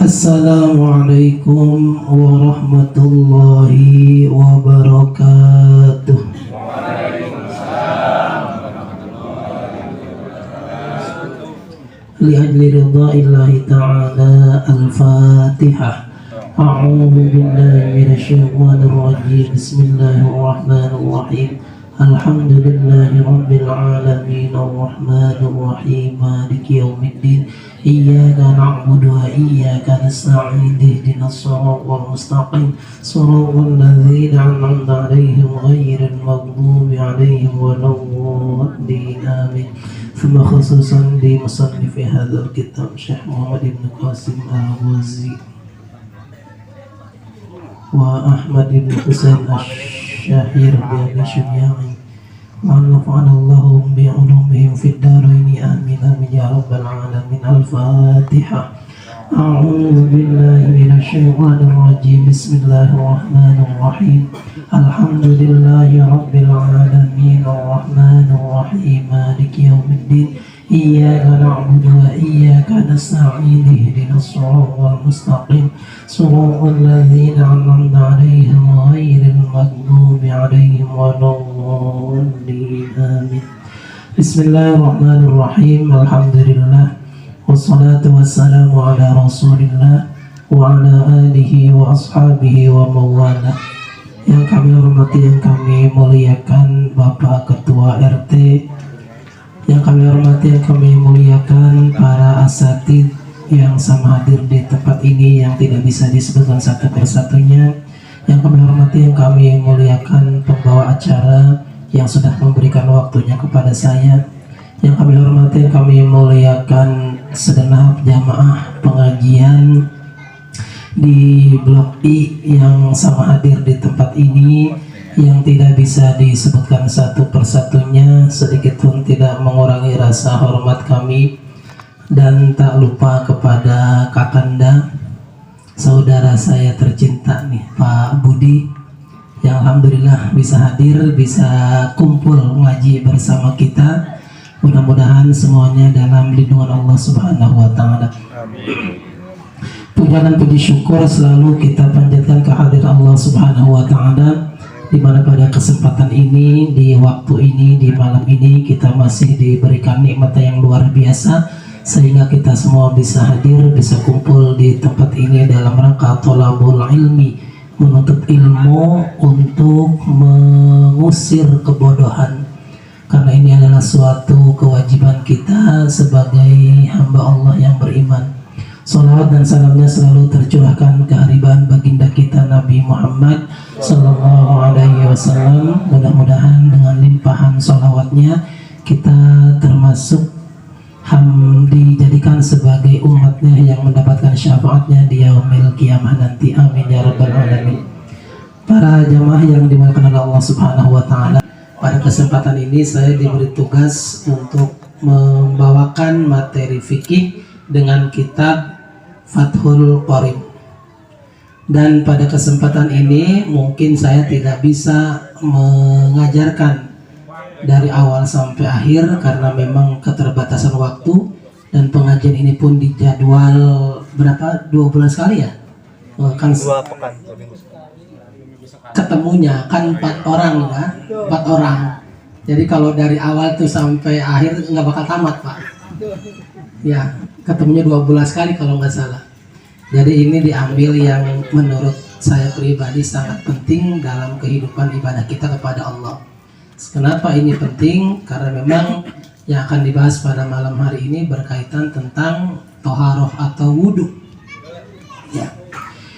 Assalamualaikum warahmatullahi wabarakatuh. Li'ajli ridha'illahi ta'ala al-fatihah. A'udhu billahi minasyaitanir rajim. Bismillahirrahmanirrahim. Alhamdulillahi rabbil alamin arrahmanir rahim maliki yaumiddin. Iyyaka na'budu wa iyyaka nasta'in ihdinas siratal mustaqim siratal ladzina an'amta 'alaihim ghairil maghdubi 'alaihim waladdallin amin. Thumma khususan di musannif hadzal kitab Syekh Muhammad ibn Qasim al-Wazi wa Ahmad ibn Husain asy-Syahir bi Syunyai wa nafa'ana Allahu bi ulumihim fid dharain amin amin ya rabbal alamin. Al-Fatihah. A'udzu billahi minasy syaithanir rajim. Bismillahirrahmanirrahim. Alhamdulillahi rabbil alamin arrahmanir rahim maliki yaumiddin. Iyyaka na'budu wa iyyaka nasta'in ihdinas siratal mustaqim siratal ladzina an'amta 'alaihim ghairil maghdubi 'alaihim waladdallin amin. Bismillahirrahmanirrahim. Alhamdulillah wassalatu wassalamu ala rasulillah wa ala alihi wa ashabihi wa mawala. Yang kami hormati, yang kami muliakan Bapak Ketua RT, yang kami hormati, yang kami muliakan para asatid yang sama hadir di tempat ini yang tidak bisa disebutkan satu persatunya, yang kami hormati, yang kami muliakan pembawa acara yang sudah memberikan waktunya kepada saya, yang kami hormati, yang kami muliakan segenap jamaah pengajian di Blok I yang sama hadir di tempat ini, yang tidak bisa disebutkan satu persatunya, sedikit pun tidak mengurangi rasa hormat kami. Dan tak lupa kepada Kakanda, saudara saya tercinta nih, Pak Budi, yang alhamdulillah bisa hadir, bisa kumpul ngaji bersama kita. Mudah-mudahan semuanya dalam lindungan Allah Subhanahu wa Ta'ala. Puja dan puji syukur selalu kita panjatkan kehadiran Allah Subhanahu wa Ta'ala, di mana pada kesempatan ini, di waktu ini, di malam ini kita masih diberikan nikmat yang luar biasa sehingga kita semua bisa hadir, bisa kumpul di tempat ini dalam rangka thalabul ilmi, menuntut ilmu untuk mengusir kebodohan, karena ini adalah suatu kewajiban kita sebagai hamba Allah yang beriman. Salawat dan salamnya selalu tercurahkan kehariban baginda kita Nabi Muhammad Sallallahu Alaihi Wasallam. Mudah-mudahan dengan limpahan salawatnya kita termasuk dijadikan sebagai umatnya yang mendapatkan syafaatnya di yaumil qiyamah nanti. Amin ya rabbal alamin. Para jamaah yang dimuliakan oleh Allah Subhanahu wa Ta'ala, pada kesempatan ini saya diberi tugas untuk membawakan materi fikih dengan kitab Fathul Qorib. Dan pada kesempatan ini mungkin saya tidak bisa mengajarkan dari awal sampai akhir karena memang keterbatasan waktu, dan pengajian ini pun dijadwal berapa? 2 bulan sekali ya? Kan 2 pekan. Ketemunya kan 4 orang ya, 4 orang. Jadi kalau dari awal tuh sampai akhir nggak bakal tamat, Pak. Ya, ketemunya 2 bulan sekali kalau nggak salah. Jadi ini diambil yang menurut saya pribadi sangat penting dalam kehidupan ibadah kita kepada Allah. Kenapa ini penting? Karena memang yang akan dibahas pada malam hari ini berkaitan tentang toharoh atau wudhu. Ya.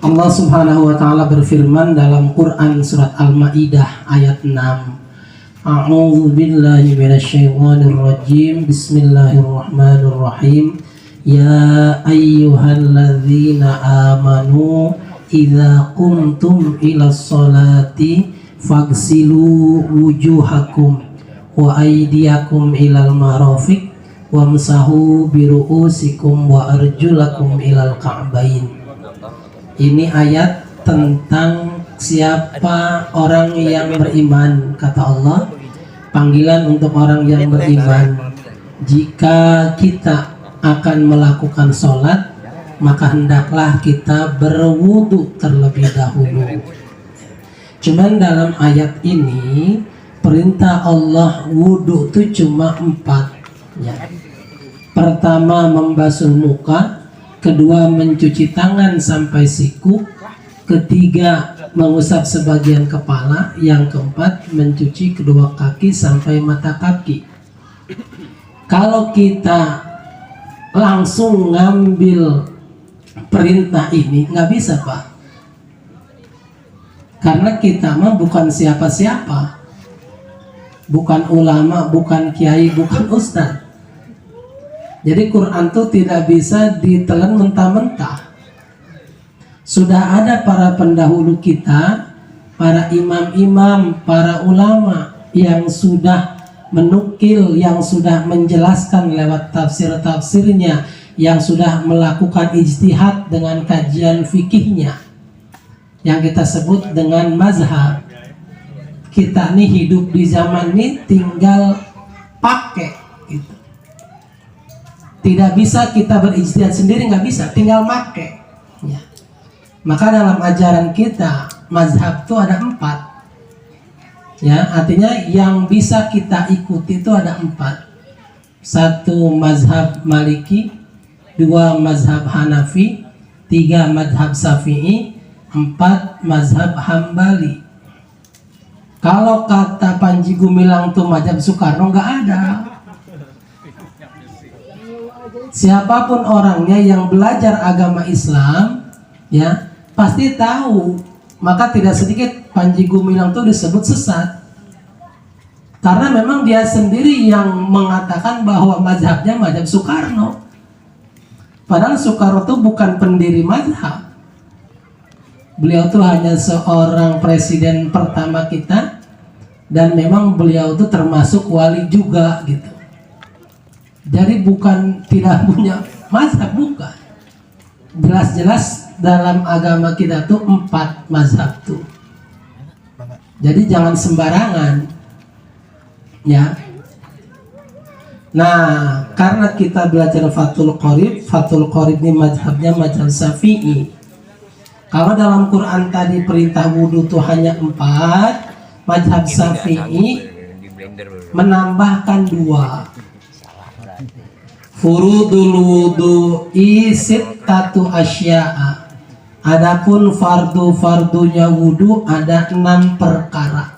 Allah Subhanahu wa Ta'ala berfirman dalam Quran surat Al-Maidah ayat 6. A'udzu billahi minasyaitonir rajim. Bismillahirrahmanirrahim. Ya ayyuhalladzina amanu idza qumtum ilas sholati faghsilu wujuhakum wa aydiyakum ilal marafiq wamsahu biru'usikum wa arjulakum ilal ka'bain. Ini ayat tentang siapa orang yang beriman. Kata Allah, panggilan untuk orang yang beriman. Jika kita akan melakukan sholat, maka hendaklah kita berwudu terlebih dahulu. Cuman dalam ayat ini perintah Allah wudu itu cuma 4 ya. Pertama membasuh muka, kedua mencuci tangan sampai siku, ketiga mengusap sebagian kepala, yang keempat mencuci kedua kaki sampai mata kaki. Kalau kita langsung ngambil perintah ini nggak bisa, Pak, karena kita mah bukan siapa-siapa, bukan ulama, bukan kiai, bukan ustaz. Jadi Quran tuh tidak bisa ditelan mentah-mentah. Sudah ada para pendahulu kita, para imam-imam, para ulama yang sudah menukil, yang sudah menjelaskan lewat tafsir-tafsirnya, yang sudah melakukan ijtihad dengan kajian fikihnya, yang kita sebut dengan mazhab. Kita nih hidup di zaman ini tinggal pakai gitu. Tidak bisa kita berijtihad sendiri, nggak bisa, tinggal pakai ya. Maka dalam ajaran kita mazhab itu ada 4 ya, artinya yang bisa kita ikuti itu ada 4. 1 mazhab Maliki, 2 mazhab Hanafi, 3 mazhab Syafi'i, 4 mazhab Hambali. Kalau kata Panji Gumilang tuh mazhab Soekarno, nggak ada. Siapapun orangnya yang belajar agama Islam ya pasti tahu. Maka tidak sedikit Panji Gumilang itu disebut sesat, karena memang dia sendiri yang mengatakan bahwa mazhabnya mazhab Soekarno. Padahal Soekarno itu bukan pendiri mazhab. Beliau itu hanya seorang presiden pertama kita, dan memang beliau itu termasuk wali juga gitu. Jadi bukan tidak punya mazhab, bukan. Jelas-jelas dalam agama kita tuh 4 mazhab tuh. Jadi jangan sembarangan ya. Nah, karena kita belajar Fathul Qorib ini mazhabnya mazhab Syafi'i. Kalau dalam Quran tadi perintah wudhu tuh hanya 4, mazhab Syafi'i menambahkan 2. Furudul wudu'i sittatu asya'a. Adapun fardu-fardunya wudu ada 6 perkara.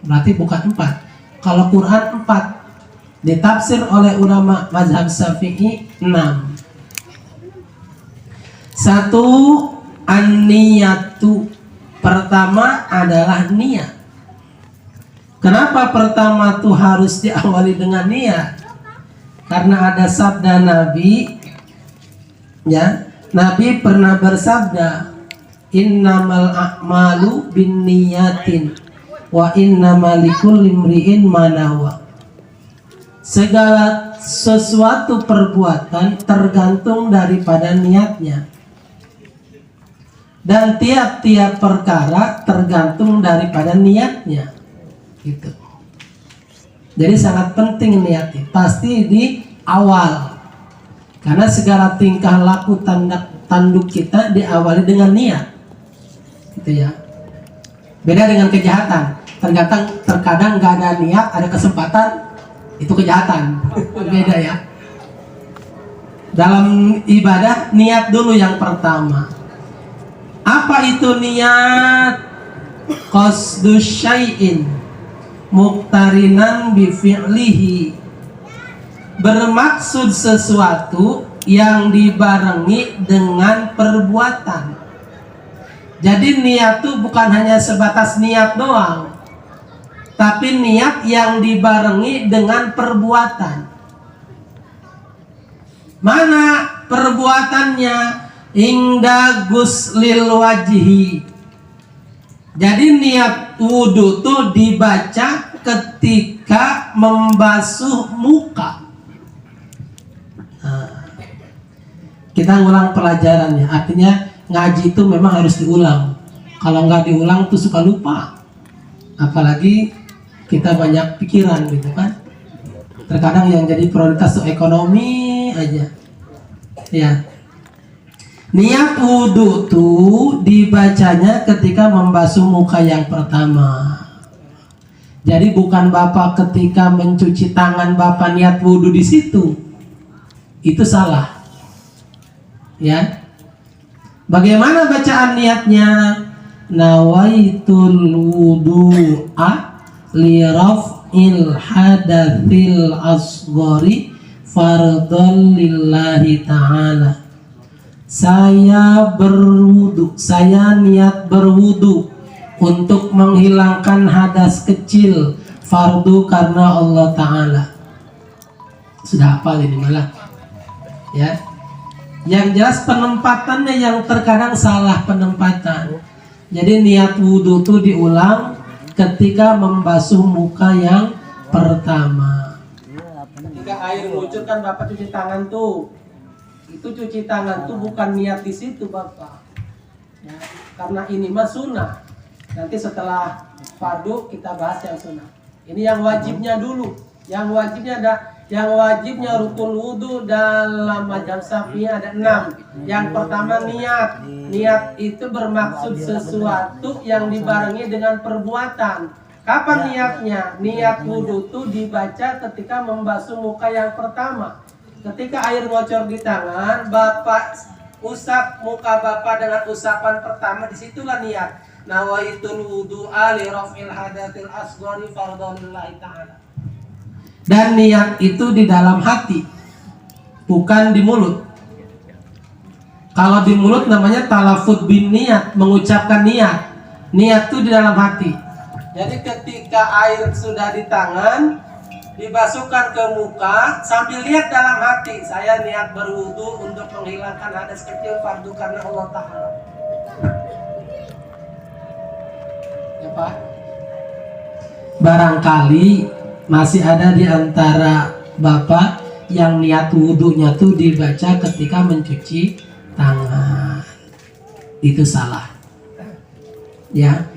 Berarti bukan 4. Kalau Quran 4, ditafsir oleh ulama mazhab Syafi'i 6. 1 an-niyatu. Pertama adalah niat. Kenapa pertama tuh harus diawali dengan niat? Karena ada sabda Nabi ya, Nabi pernah bersabda, innamal a'malu binniyatin wa innamal likulli imri'in ma nawa. Segala sesuatu perbuatan tergantung daripada niatnya, dan tiap-tiap perkara tergantung daripada niatnya gitu. Jadi sangat penting niatnya, pasti di awal, karena segala tingkah laku tanduk kita diawali dengan niat gitu ya. Beda dengan kejahatan, terkadang nggak ada niat, ada kesempatan, itu kejahatan. Beda ya. Dalam ibadah niat dulu yang pertama. Apa itu niat? Qasdus syai'in muqtarinan bi fi'lihi. Bermaksud sesuatu yang dibarengi dengan perbuatan. Jadi niat itu bukan hanya sebatas niat doang, tapi niat yang dibarengi dengan perbuatan. Mana perbuatannya? Ingda guslil wajhi. Jadi niat wudhu tuh dibaca ketika membasuh muka. Nah, kita ulang pelajarannya. Artinya ngaji itu memang harus diulang. Kalau nggak diulang tuh suka lupa. Apalagi kita banyak pikiran gitu kan. Terkadang yang jadi prioritas tuh ekonomi aja. Ya. Niat wudhu tuh dibacanya ketika membasuh muka yang pertama. Jadi bukan Bapak ketika mencuci tangan Bapak niat wudhu di situ. Itu salah. Ya. Bagaimana bacaan niatnya? Nawaitul wudu'a li raf'il hadatsil asghari fardhon lillahi ta'ala. Saya berwudu, saya niat berwudu untuk menghilangkan hadas kecil, fardu karena Allah Ta'ala. Sudah hafal ini malah ya. Yang jelas penempatannya yang terkadang salah penempatan. Jadi niat wudu itu diulang ketika membasuh muka yang pertama. Ketika air ngucur kan Bapak cuci tangan tuh. Itu cuci tangan tuh bukan niat di situ Bapak ya, karena ini mah sunnah. Nanti setelah fardu kita bahas yang sunnah. Ini yang wajibnya dulu. Yang wajibnya rukun wudu dalam mazhab Syafi'i ada 6. Yang pertama niat. Niat itu bermaksud sesuatu yang dibarengi dengan perbuatan. Kapan niatnya? Niat wudu itu dibaca ketika membasuh muka yang pertama. Ketika air ngocor di tangan, Bapak usap muka Bapak dengan usapan pertama, disitulah niat. Nawaitul wudu'a li raf'il hadatsil asghari fardhon lillahi ta'ala. Dan niat itu di dalam hati, bukan di mulut. Kalau di mulut namanya talafut bin niat, mengucapkan niat. Niat itu di dalam hati. Jadi ketika air sudah di tangan, dibasuhkan ke muka sambil lihat dalam hati, saya niat berwudu untuk menghilangkan hadas kecil fardu karena Allah Ta'ala. Ya Pak, barangkali masih ada di antara Bapak yang niat wudunya tuh dibaca ketika mencuci tangan. Itu salah ya,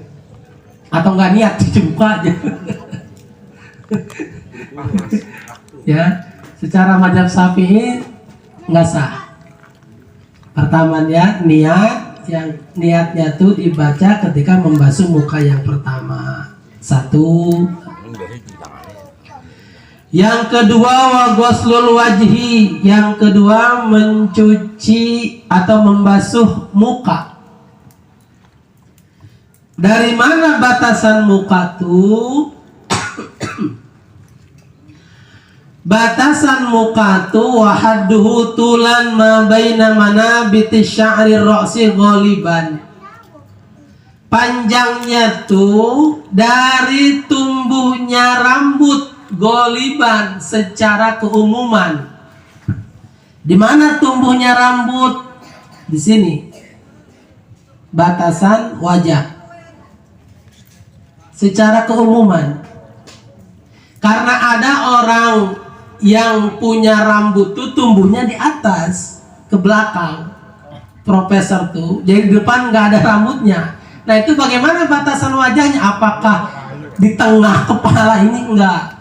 atau nggak niat cuci muka aja. Ya, secara mazhab Syafi'i nggak sah. Pertamanya niat, yang niatnya tuh dibaca ketika membasuh muka yang pertama. Satu. Yang kedua wa ghuslul wajhi, yang kedua mencuci atau membasuh muka. Dari mana batasan muka tuh? Batasan muka tu wahadduhu tulan ma baina manabiti sya'ri ra'si ghaliban. Panjangnya tuh dari tumbuhnya rambut ghaliban secara keumuman. Di mana tumbuhnya rambut? Di sini. Batasan wajah. Secara keumuman. Karena ada orang yang punya rambut tuh tumbuhnya di atas ke belakang, profesor tuh, jadi di depan nggak ada rambutnya. Nah itu bagaimana batasan wajahnya? Apakah di tengah kepala ini? Enggak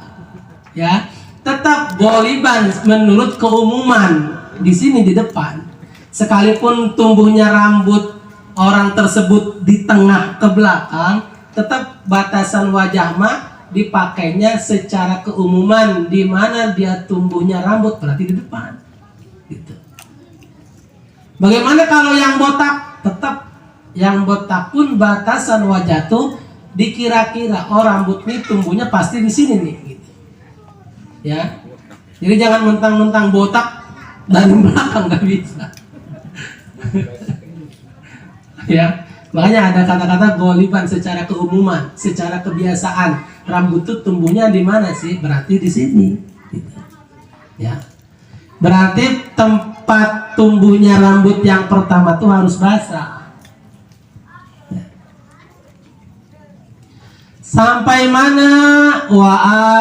ya, tetap goliban menurut keumuman di sini di depan. Sekalipun tumbuhnya rambut orang tersebut di tengah ke belakang, tetap batasan wajah mah dipakainya secara keumuman, di mana dia tumbuhnya rambut berarti di depan. Gitu. Bagaimana kalau yang botak? Tetap yang botak pun batasan wajah tuh dikira-kira rambut ini tumbuhnya pasti di sini nih. Gitu. Ya, jadi jangan mentang-mentang botak dari belakang nggak bisa. Ya. Makanya ada kata-kata goliban secara keumuman, secara kebiasaan. Rambut itu tumbuhnya di mana sih? Berarti di sini. Gitu. Ya. Berarti tempat tumbuhnya rambut yang pertama tuh harus basah. Ya. Sampai mana? Wa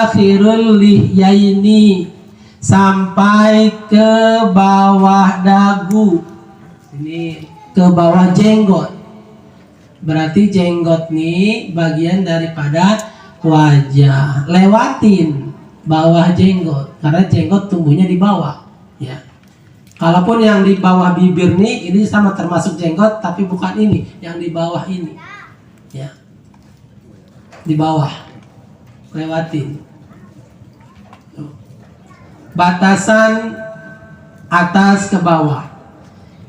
akhirul lihyaini, sampai ke bawah dagu. Ini ke bawah jenggot. Berarti jenggot nih bagian daripada wajah. Lewatin bawah jenggot karena jenggot tumbuhnya di bawah, ya. Kalaupun yang di bawah bibir nih, ini sama termasuk jenggot, tapi bukan ini, yang di bawah ini, ya, di bawah, lewatin. Batasan atas ke bawah.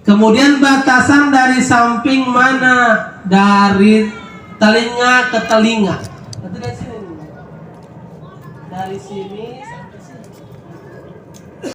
Kemudian batasan dari samping mana? Dari telinga ke telinga. Berarti dari sini. Dari sini